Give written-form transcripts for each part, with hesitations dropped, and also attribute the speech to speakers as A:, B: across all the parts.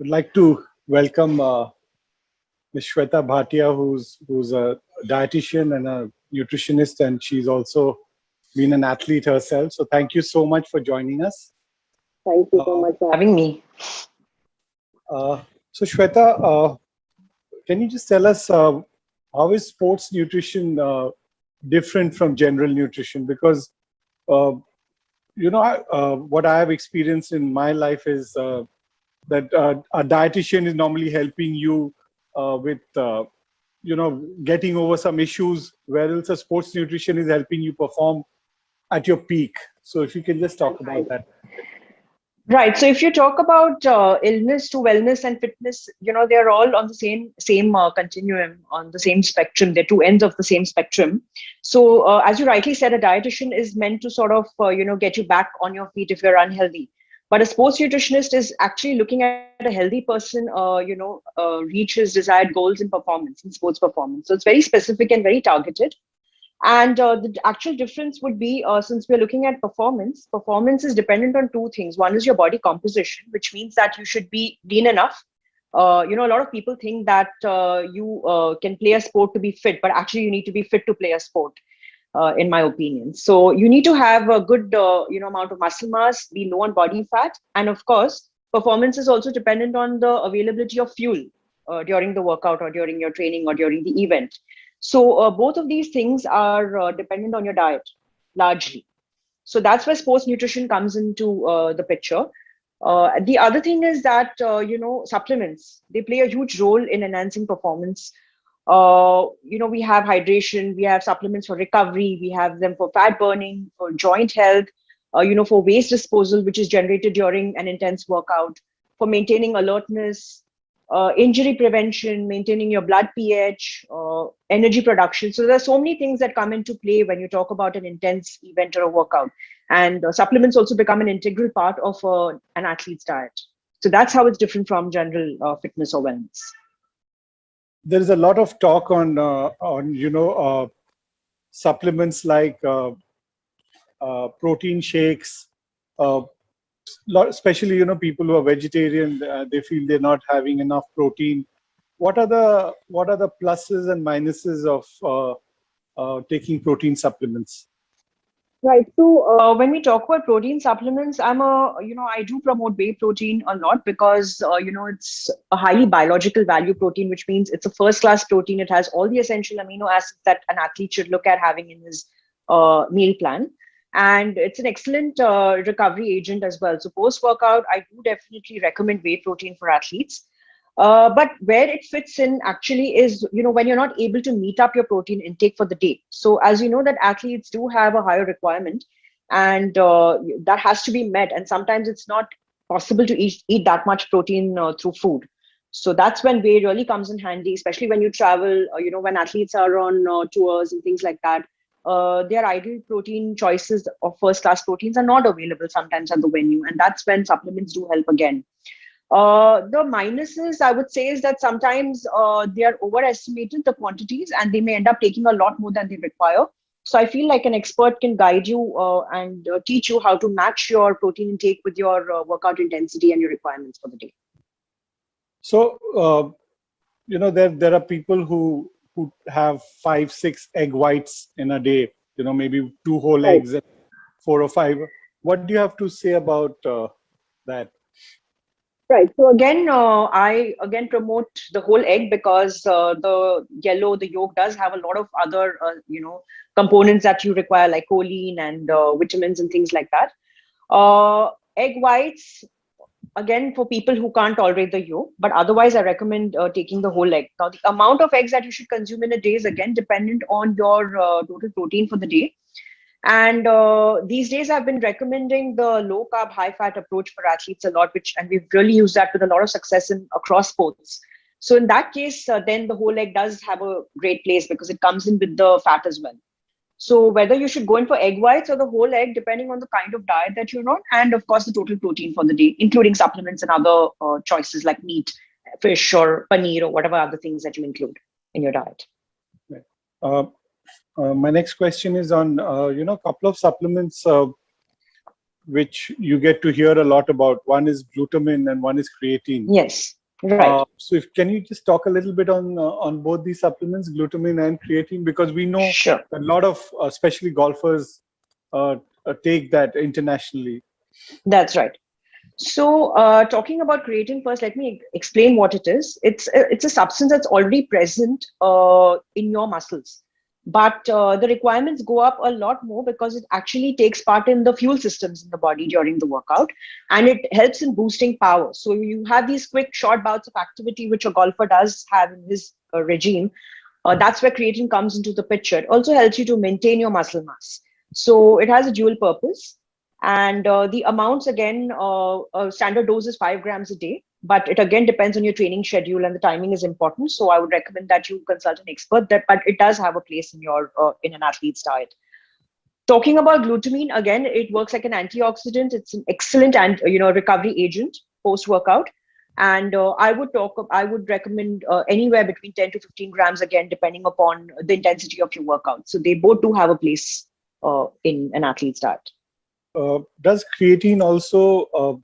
A: like to welcome Ms. Shweta Bhatia, who's a dietitian and a nutritionist, and she's also been an athlete herself. So thank you so much for joining us.
B: Thank you so much for having me.
A: So Shweta, can you just tell us how is sports nutrition different from general nutrition? Because what I have experienced in my life is that a dietitian is normally helping you with getting over some issues, whereas a sports nutrition is helping you perform at your peak. So if you can just talk about that.
B: Right. So if you talk about illness to wellness and fitness, they're all on the same continuum, on the same spectrum. They're two ends of the same spectrum. So as you rightly said, a dietitian is meant to sort of get you back on your feet if you're unhealthy. But a sports nutritionist is actually looking at a healthy person, reach his desired goals in performance, in sports performance. So it's very specific and very targeted. And the actual difference would be, since we're looking at performance is dependent on two things. One is your body composition, which means that you should be lean enough. A lot of people think that you can play a sport to be fit, but actually you need to be fit to play a sport, in my opinion. So you need to have a good, amount of muscle mass, be low on body fat. And of course, performance is also dependent on the availability of fuel during the workout or during your training or during the event. So both of these things are dependent on your diet, largely. So that's where sports nutrition comes into the picture. The other thing is that, supplements, they play a huge role in enhancing performance. We have hydration, we have supplements for recovery, we have them for fat burning, for joint health, for waste disposal, which is generated during an intense workout, for maintaining alertness, injury prevention, maintaining your blood pH, energy production. So there are so many things that come into play when you talk about an intense event or a workout. And supplements also become an integral part of an athlete's diet. So that's how it's different from general fitness or wellness.
A: There is a lot of talk on supplements like protein shakes, especially people who are vegetarian, they feel they're not having enough protein. What are the pluses and minuses of taking protein supplements?
B: Right. So when we talk about protein supplements, I do promote whey protein a lot because it's a highly biological value protein, which means it's a first class protein. It has all the essential amino acids that an athlete should look at having in his meal plan. And it's an excellent recovery agent as well. So post-workout, I do definitely recommend whey protein for athletes. But where it fits in actually is, when you're not able to meet up your protein intake for the day. So as you know, that athletes do have a higher requirement and that has to be met. And sometimes it's not possible to eat that much protein through food. So that's when whey really comes in handy, especially when you travel, when athletes are on tours and things like that. Their ideal protein choices of first class proteins are not available sometimes at the venue. And that's when supplements do help again. The minuses, I would say, is that sometimes they are overestimated, the quantities, and they may end up taking a lot more than they require. So I feel like an expert can guide you and teach you how to match your protein intake with your workout intensity and your requirements for the day.
A: So, there are people who have 5-6 egg whites in a day, maybe 2 whole eggs, 4 or 5. What do you have to say about that?
B: Right. So again, I promote the whole egg because the yolk does have a lot of other, components that you require, like choline and vitamins and things like that. Egg whites, again, for people who can't tolerate the yolk, but otherwise I recommend taking the whole egg. Now, the amount of eggs that you should consume in a day is again dependent on your total protein for the day. And these days I've been recommending the low carb, high fat approach for athletes a lot, and we've really used that with a lot of success across sports. So in that case, then the whole egg does have a great place because it comes in with the fat as well. So whether you should go in for egg whites or the whole egg, depending on the kind of diet that you're on, and of course the total protein for the day, including supplements and other choices like meat, fish or paneer or whatever other things that you include in your diet.
A: My next question is on, a couple of supplements which you get to hear a lot about. One is glutamine and one is creatine.
B: Yes. Right.
A: So if can you just talk a little bit on both these supplements, glutamine and creatine, because we know
B: Sure.
A: a lot of especially golfers uh, take that internationally.
B: That's right. So, talking about creatine first, let me explain what it is. It's a substance that's already present in your muscles, but the requirements go up a lot more because it actually takes part in the fuel systems in the body during the workout, and it helps in boosting power. So you have these quick, short bouts of activity which a golfer does have in his regime. That's where creatine comes into the picture. It also helps you to maintain your muscle mass. So it has a dual purpose. And the amounts, again, standard dose is 5 grams a day, but it again depends on your training schedule, and the timing is important. So I would recommend that you consult an expert. That, but it does have a place in your in an athlete's diet. Talking about glutamine, again, it works like an antioxidant. It's an excellent and recovery agent post workout. And I would recommend anywhere between 10 to 15 grams, again, depending upon the intensity of your workout. So they both do have a place in an athlete's diet.
A: Does creatine also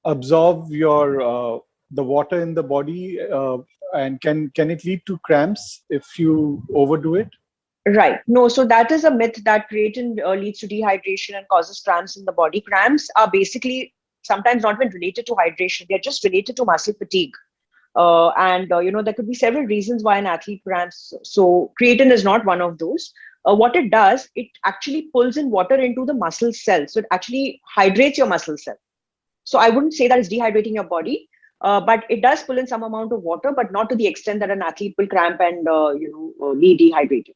A: absorb your the water in the body, and can it lead to cramps if you overdo it?
B: Right. No, so that is a myth that creatine leads to dehydration and causes cramps in the body. Cramps are basically sometimes not even related to hydration, they're just related to muscle fatigue. And there could be several reasons why an athlete cramps. So creatine is not one of those. What it does, it actually pulls in water into the muscle cell. So it actually hydrates your muscle cell. So I wouldn't say that it's dehydrating your body, but it does pull in some amount of water, but not to the extent that an athlete will cramp and be dehydrated.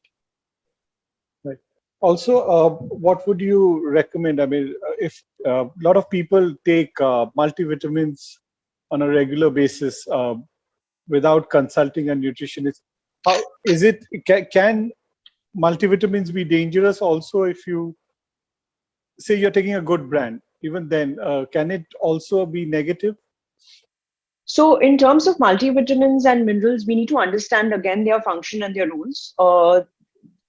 A: Right. Also, what would you recommend? I mean, if a lot of people take multivitamins on a regular basis without consulting a nutritionist, how is it? Can multivitamins be dangerous also if you say you're taking a good brand? Even then, can it also be negative?
B: So, in terms of multivitamins and minerals, we need to understand again their function and their roles.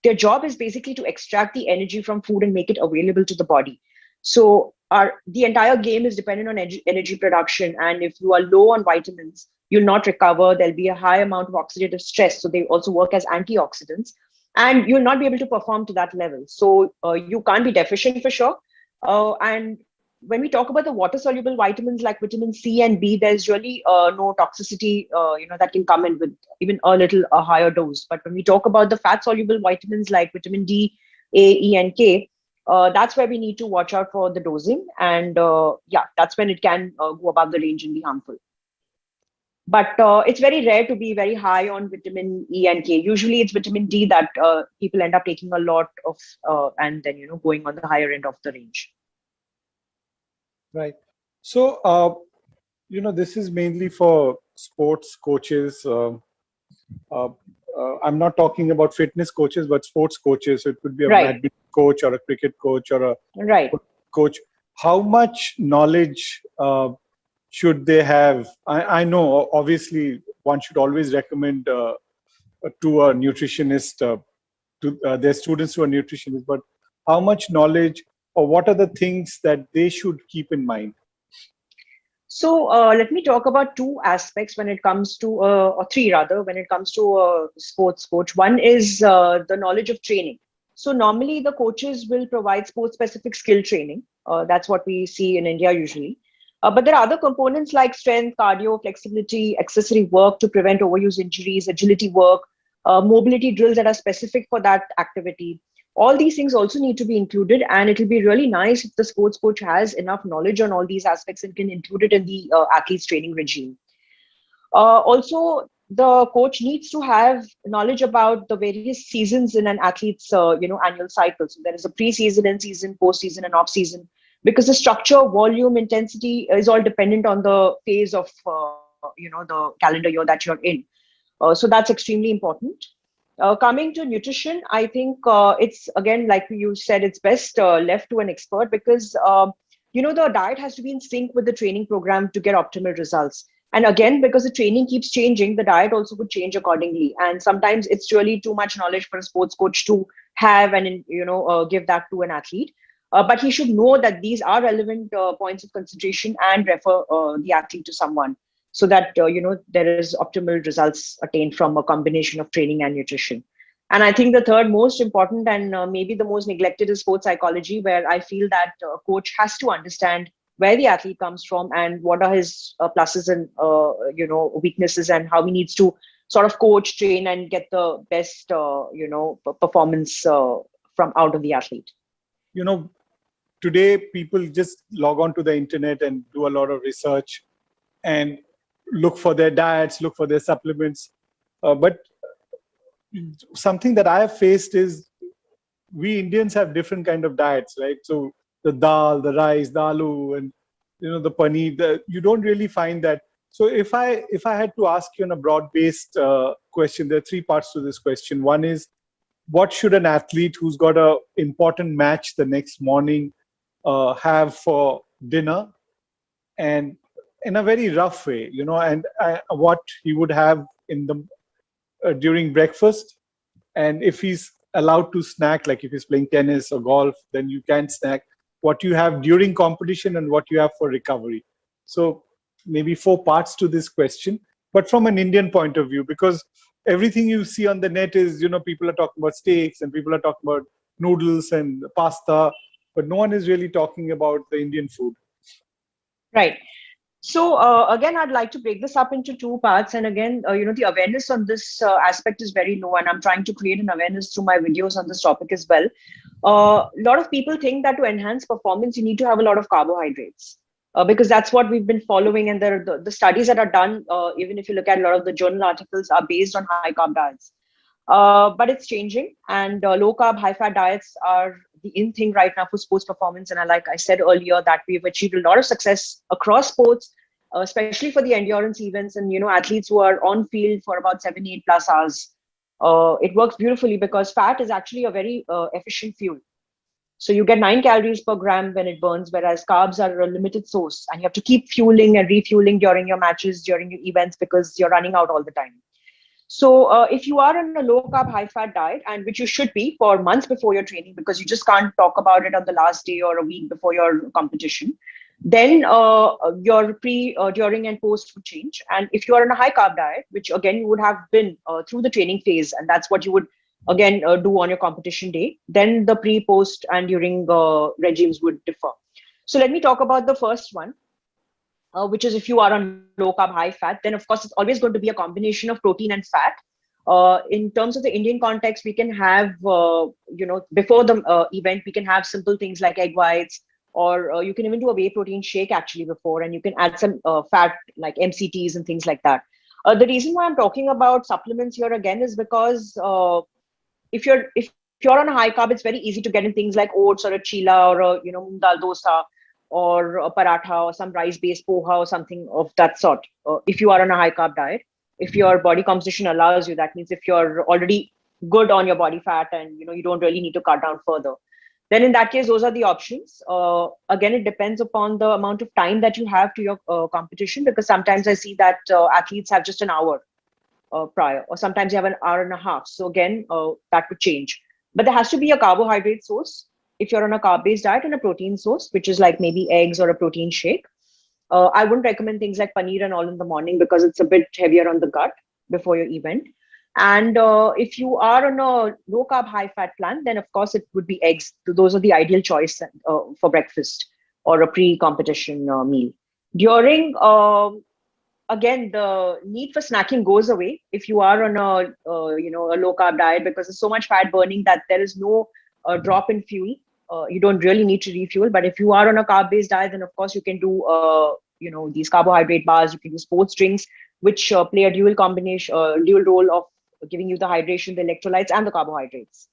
B: Their job is basically to extract the energy from food and make it available to the body. So, the entire game is dependent on energy production. And if you are low on vitamins, you'll not recover. There'll be a high amount of oxidative stress. So, they also work as antioxidants. And you'll not be able to perform to that level. So, you can't be deficient for sure. And when we talk about the water soluble vitamins like vitamin C and B, there's really no toxicity that can come in with even a higher dose. But when we talk about the fat soluble vitamins like vitamin D, A, E, and K, that's where we need to watch out for the dosing. And that's when it can go above the range and be harmful. But it's very rare to be very high on vitamin E and K. Usually it's vitamin D that people end up taking a lot of, and then going on the higher end of the range.
A: Right. So, this is mainly for sports coaches. Uh, I'm not talking about fitness coaches, but sports coaches. So it could be a
B: Right.
A: badminton coach or a cricket coach or a
B: Right.
A: coach. How much knowledge should they have? I know, obviously, one should always recommend to a nutritionist, to their students to a nutritionist, but how much knowledge or what are the things that they should keep in mind?
B: So let me talk about two aspects when it comes to, or three rather, when it comes to a sports coach. One is the knowledge of training. So normally the coaches will provide sports specific skill training. That's what we see in India usually. But there are other components like strength, cardio, flexibility, accessory work to prevent overuse injuries, agility work, mobility drills that are specific for that activity. All these things also need to be included, and it will be really nice if the sports coach has enough knowledge on all these aspects and can include it in the athlete's training regime. Also, the coach needs to have knowledge about the various seasons in an athlete's annual cycle. So there is a pre-season, in-season, post-season, and off-season, because the structure, volume, intensity is all dependent on the phase of the calendar year that you're in. So that's extremely important. Coming to nutrition, I think it's again, like you said, it's best left to an expert because the diet has to be in sync with the training program to get optimal results. And again, because the training keeps changing, the diet also would change accordingly. And sometimes it's really too much knowledge for a sports coach to have and give that to an athlete. But he should know that these are relevant points of concentration and refer the athlete to someone. so that there is optimal results attained from a combination of training and nutrition. And I think the third most important and maybe the most neglected is sports psychology, where I feel that a coach has to understand where the athlete comes from and what are his pluses and weaknesses, and how he needs to sort of coach, train, and get the best performance from out of the athlete.
A: Today people just log on to the internet and do a lot of research and look for their diets, look for their supplements. But something that I have faced is we Indians have different kind of diets, right? So the dal, the rice, the aloo, and the paneer. You don't really find that. So if I had to ask you on a broad-based question, there are three parts to this question. One is, what should an athlete who's got a important match the next morning have for dinner, and in a very rough way, and what he would have in the during breakfast, and if he's allowed to snack, like if he's playing tennis or golf, then you can snack, what you have during competition and what you have for recovery. So maybe four parts to this question, but from an Indian point of view, because everything you see on the net is, people are talking about steaks and people are talking about noodles and pasta, but no one is really talking about the Indian food.
B: Right. So again, I'd like to break this up into two parts. And again, the awareness on this aspect is very low, and I'm trying to create an awareness through my videos on this topic as well. A lot of people think that to enhance performance, you need to have a lot of carbohydrates, because that's what we've been following. And the studies that are done, even if you look at a lot of the journal articles, are based on high carb diets. But it's changing, and low carb, high fat diets are the in thing right now for sports performance. And like I said earlier, that we've achieved a lot of success across sports, especially for the endurance events and athletes who are on field for about 7-8+ hours. It works beautifully because fat is actually a very efficient fuel. So you get 9 calories per gram when it burns, whereas carbs are a limited source, and you have to keep fueling and refueling during your matches, during your events, because you're running out all the time. So if you are on a low carb, high fat diet, and which you should be for months before your training, because you just can't talk about it on the last day or a week before your competition, then your pre, during, and post would change. And if you are on a high carb diet, which again you would have been through the training phase, and that's what you would again do on your competition day, then the pre, post, and during regimes would differ. So let me talk about the first one. Which is if you are on low carb, high fat, then of course it's always going to be a combination of protein and fat. In terms of the Indian context, we can have, before the event, we can have simple things like egg whites, or you can even do a whey protein shake actually before, and you can add some fat like MCTs and things like that. The reason why I'm talking about supplements here again is because if you're on a high carb, it's very easy to get in things like oats or a chila or a moong dal dosa, or a paratha or some rice-based poha or something of that sort. If you are on a high-carb diet, if your body composition allows you, that means if you're already good on your body fat and you don't really need to cut down further, then in that case, those are the options. Again, it depends upon the amount of time that you have to your competition, because sometimes I see that athletes have just an hour prior, or sometimes you have an hour and a half. So again, that would change. But there has to be a carbohydrate source if you're on a carb-based diet, and a protein source, which is like maybe eggs or a protein shake. I wouldn't recommend things like paneer and all in the morning, because it's a bit heavier on the gut before your event. And if you are on a low carb, high fat plan, then of course it would be eggs. Those are the ideal choice for breakfast or a pre-competition meal. During, again, the need for snacking goes away if you are on a low carb diet, because there's so much fat burning that there is no drop in fuel. You don't really need to refuel. But if you are on a carb-based diet, then of course you can do these carbohydrate bars. You can do sports drinks, which play a dual role of giving you the hydration, the electrolytes, and the carbohydrates.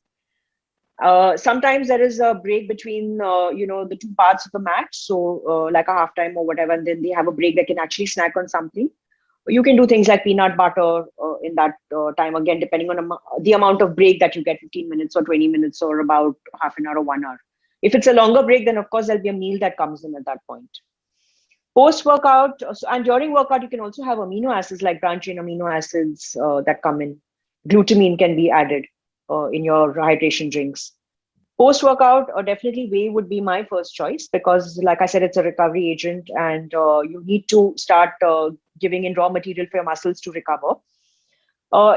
B: Sometimes there is a break between the two parts of the match, so like a halftime or whatever, and then they have a break. They can actually snack on something. You can do things like peanut butter in that time, again, depending on the amount of break that you get, 15 minutes or 20 minutes or about half an hour or 1 hour. If it's a longer break, then of course there'll be a meal that comes in at that point. Post-workout, and during workout, you can also have amino acids like branched chain amino acids that come in. Glutamine can be added in your hydration drinks. Post-workout, definitely whey would be my first choice because, like I said, it's a recovery agent and you need to start giving in raw material for your muscles to recover.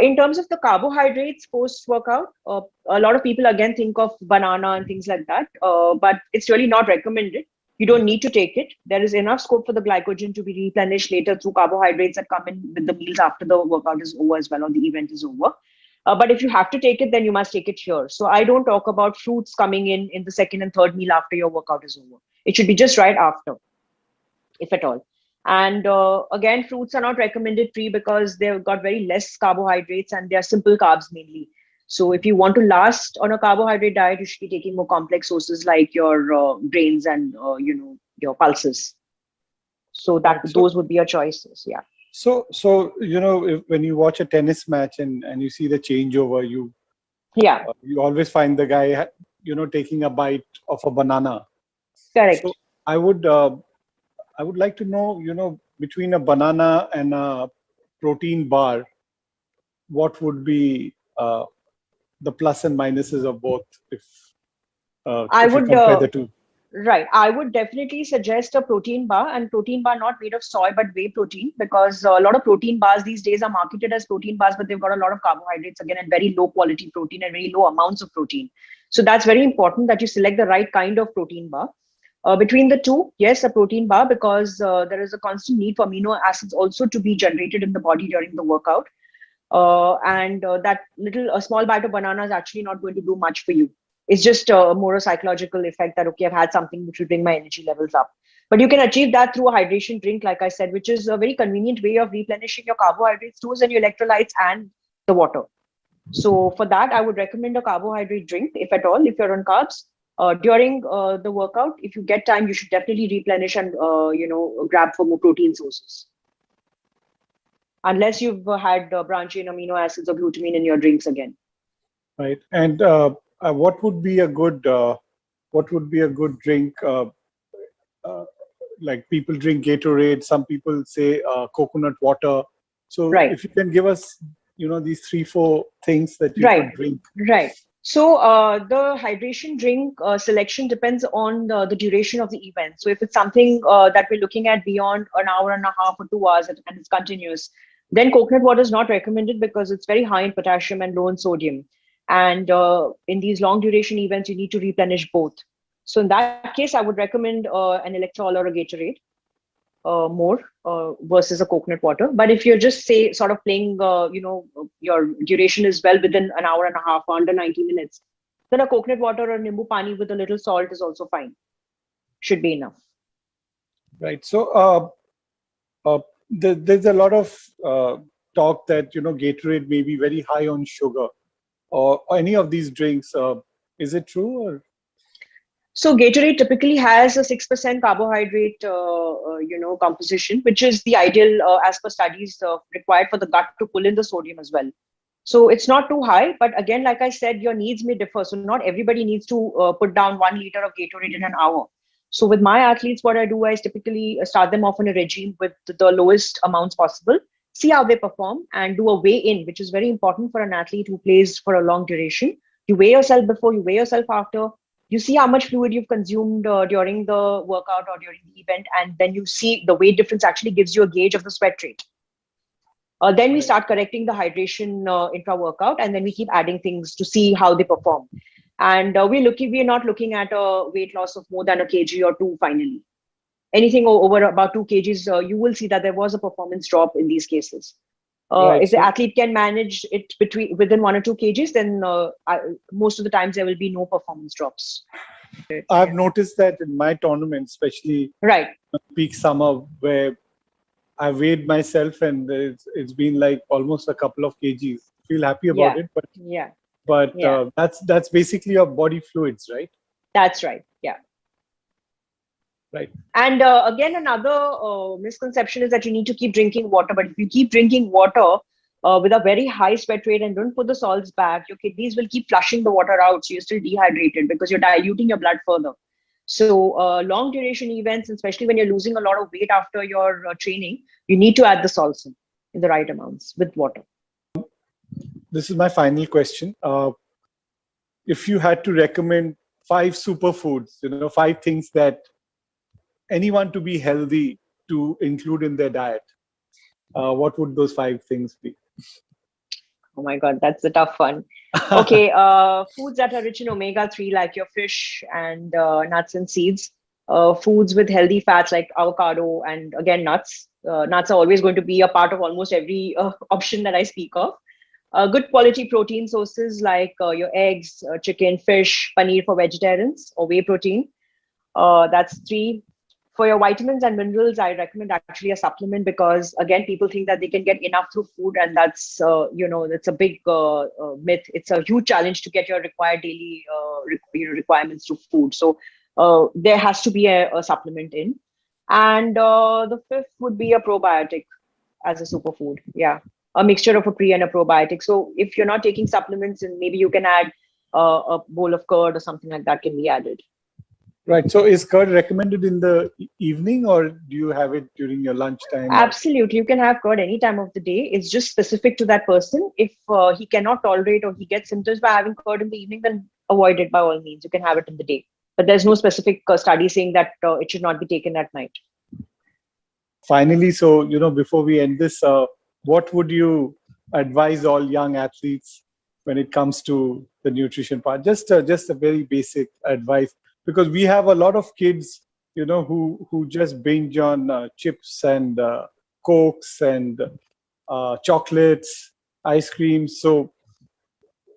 B: In terms of the carbohydrates post-workout, a lot of people again think of banana and things like that, but it's really not recommended. You don't need to take it. There is enough scope for the glycogen to be replenished later through carbohydrates that come in with the meals after the workout is over as well or the event is over. But if you have to take it, then you must take it here. So I don't talk about fruits coming in the second and third meal after your workout is over. It should be just right after, if at all. And again, fruits are not recommended pre because they've got very less carbohydrates and they are simple carbs mainly. So if you want to last on a carbohydrate diet, you should be taking more complex sources like your grains and your pulses. So that those would be your choices. Yeah.
A: So when you watch a tennis match and you see the changeover, you always find the guy taking a bite of a banana.
B: Correct.
A: So I would like to know between a banana and a protein bar, what would be the plus and minuses of both if you compare the two.
B: Right. I would definitely suggest a protein bar, and protein bar not made of soy but whey protein, because a lot of protein bars these days are marketed as protein bars, but they've got a lot of carbohydrates again and very low quality protein and very low amounts of protein. So that's very important that you select the right kind of protein bar. Between the two, yes, a protein bar, because there is a constant need for amino acids also to be generated in the body during the workout. A small bite of banana is actually not going to do much for you. It's just more a psychological effect that, okay, I've had something which will bring my energy levels up. But you can achieve that through a hydration drink, like I said, which is a very convenient way of replenishing your carbohydrates, stores, and your electrolytes and the water. So for that, I would recommend a carbohydrate drink, if at all, if you're on carbs. During the workout, if you get time, you should definitely replenish and grab for more protein sources. Unless you've had branched-chain amino acids or glutamine in your drinks again.
A: Right. And what would be a good drink? Like people drink Gatorade, some people say coconut water. So if you can give us, these 3-4 things that you could drink.
B: Right. So the hydration drink selection depends on the duration of the event. So if it's something that we're looking at beyond an hour and a half or 2 hours and it's continuous, then coconut water is not recommended because it's very high in potassium and low in sodium. And in these long duration events, you need to replenish both. So in that case, I would recommend an electrol or a Gatorade more versus a coconut water. But if you're just sort of playing, your duration is well within an hour and a half, under 90 minutes, then a coconut water or nimbu pani with a little salt is also fine. Should be enough.
A: Right. So there's a lot of talk that Gatorade may be very high on sugar, or any of these drinks. Is it true? Or?
B: So Gatorade typically has a 6% carbohydrate, composition, which is the ideal, as per studies, required for the gut to pull in the sodium as well. So it's not too high, but again, like I said, your needs may differ. So not everybody needs to put down 1 liter of Gatorade in an hour. So with my athletes, what I do is typically start them off on a regime with the lowest amounts possible, see how they perform, and do a weigh-in, which is very important for an athlete who plays for a long duration. You weigh yourself before, you weigh yourself after. You see how much fluid you've consumed during the workout or during the event, and then you see the weight difference actually gives you a gauge of the sweat rate. Then we start correcting the hydration intra-workout, and then we keep adding things to see how they perform. And we're not looking at a weight loss of more than a kg or 2 finally. Anything over about 2 kgs, you will see that there was a performance drop in these cases. If the athlete can manage it within 1 or 2 kgs, then most of the times there will be no performance drops.
A: I've noticed that in my tournament, especially peak summer, where I weighed myself and it's been like almost a couple of kgs. Feel happy about it, but that's basically your body fluids, right?
B: That's right. Yeah.
A: Right.
B: And again, another misconception is that you need to keep drinking water. But if you keep drinking water with a very high sweat rate and don't put the salts back, your kidneys will keep flushing the water out. So you're still dehydrated because you're diluting your blood further. So long duration events, especially when you're losing a lot of weight after your training, you need to add the salts in the right amounts with water.
A: This is my final question. If you had to recommend five superfoods, 5 things that anyone to be healthy to include in their diet, what would those 5 things be?
B: Oh my God, that's a tough one. Okay, foods that are rich in omega-3, like your fish and nuts and seeds. Foods with healthy fats like avocado and again nuts. Nuts are always going to be a part of almost every option that I speak of. Good quality protein sources like your eggs, chicken, fish, paneer for vegetarians, or whey protein. That's three. For your vitamins and minerals, I recommend actually a supplement, because again, people think that they can get enough through food, and that's that's a big myth. It's a huge challenge to get your required daily requirements through food. So there has to be a supplement in, and the fifth would be a probiotic as a superfood. Yeah, a mixture of a pre and a probiotic. So if you're not taking supplements, and maybe you can add a bowl of curd or something like that can be added.
A: Right. So is curd recommended in the evening, or do you have it during your lunchtime?
B: Absolutely. You can have curd any time of the day. It's just specific to that person. If he cannot tolerate or he gets symptoms by having curd in the evening, then avoid it by all means. You can have it in the day. But there's no specific study saying that it should not be taken at night.
A: Finally, so, before we end this, what would you advise all young athletes when it comes to the nutrition part? Just a very basic advice, because we have a lot of kids, who just binge on chips and cokes and chocolates, ice creams. So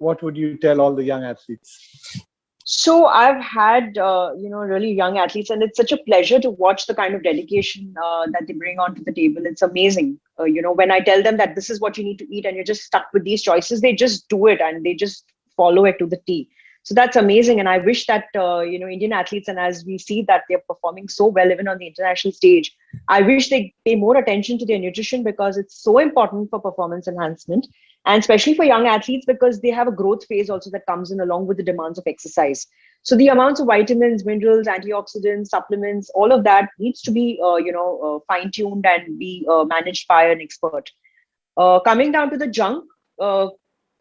A: what would you tell all the young athletes?
B: So I've had, really young athletes, and it's such a pleasure to watch the kind of dedication that they bring onto the table. It's amazing. When I tell them that this is what you need to eat and you're just stuck with these choices, they just do it and they just follow it to the T. So that's amazing. And I wish that, Indian athletes, and as we see that they're performing so well, even on the international stage, I wish they pay more attention to their nutrition, because it's so important for performance enhancement. And especially for young athletes, because they have a growth phase also that comes in along with the demands of exercise. So the amounts of vitamins, minerals, antioxidants, supplements, all of that needs to be, fine-tuned and be managed by an expert. Coming down to the junk,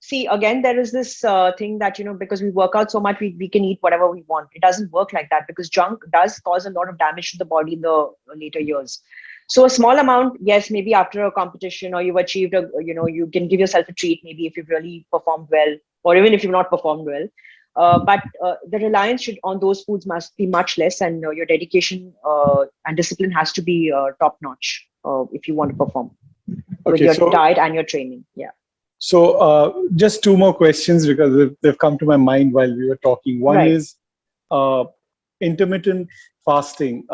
B: see, again, there is this thing that, because we work out so much, we can eat whatever we want. It doesn't work like that, because junk does cause a lot of damage to the body in the later years. So a small amount, yes, maybe after a competition, or you've achieved you can give yourself a treat, maybe if you've really performed well, or even if you've not performed well. But the reliance on those foods must be much less, and your dedication and discipline has to be top notch if you want to perform with your diet and your training. Yeah.
A: So just two more questions, because they've come to my mind while we were talking. One is intermittent fasting.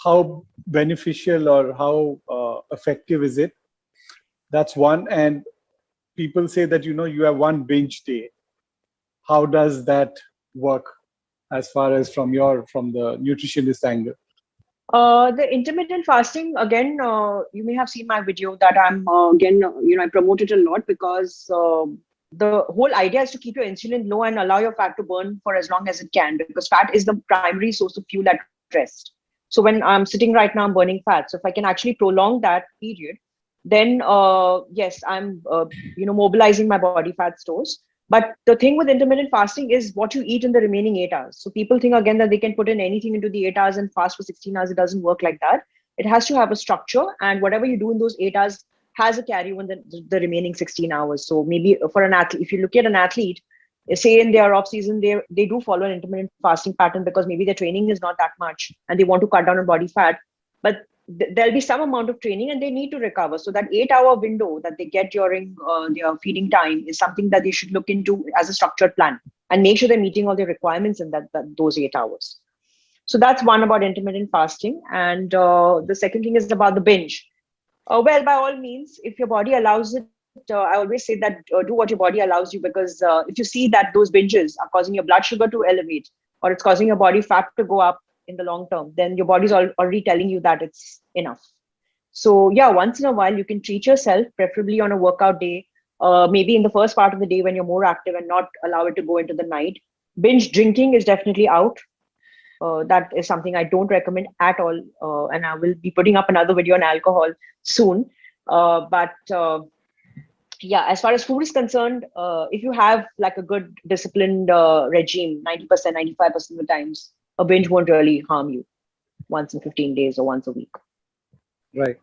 A: How beneficial or how effective is it? That's one. And people say that, you have one binge day. How does that work as far as from the nutritionist angle?
B: The intermittent fasting, again, you may have seen my video that I'm, I promote it a lot, because the whole idea is to keep your insulin low and allow your fat to burn for as long as it can, because fat is the primary source of fuel at rest. So when I'm sitting right now, I'm burning fat. So if I can actually prolong that period, then yes, I'm mobilizing my body fat stores. But the thing with intermittent fasting is what you eat in the remaining 8 hours. So people think again that they can put in anything into the 8 hours and fast for 16 hours. It doesn't work like that. It has to have a structure, and whatever you do in those 8 hours has a carry on the remaining 16 hours. So maybe for an athlete, if you look at an athlete, say in their off season, they do follow an intermittent fasting pattern, because maybe their training is not that much and they want to cut down on body fat, but there'll be some amount of training and they need to recover. So that 8-hour window that they get during their feeding time is something that they should look into as a structured plan, and make sure they're meeting all their requirements in those 8 hours. So that's one about intermittent fasting. And the second thing is about the binge. Well, by all means, if your body allows it, I always say that do what your body allows you, because if you see that those binges are causing your blood sugar to elevate, or it's causing your body fat to go up in the long term, then your body's already telling you that it's enough. So yeah, once in a while, you can treat yourself, preferably on a workout day, maybe in the first part of the day when you're more active, and not allow it to go into the night. Binge drinking is definitely out. That is something I don't recommend at all. And I will be putting up another video on alcohol soon. But yeah, as far as food is concerned, if you have like a good disciplined regime, 90%, 95% of the times, a binge won't really harm you once in 15 days or once a week.
A: Right.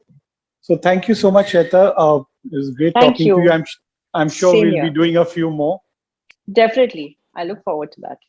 A: So thank you so much, Shweta. It was great
B: Thank
A: talking to you.
B: you.
A: I'm sure
B: Same
A: we'll be
B: here.
A: doing a few more.
B: Definitely. I look forward to that.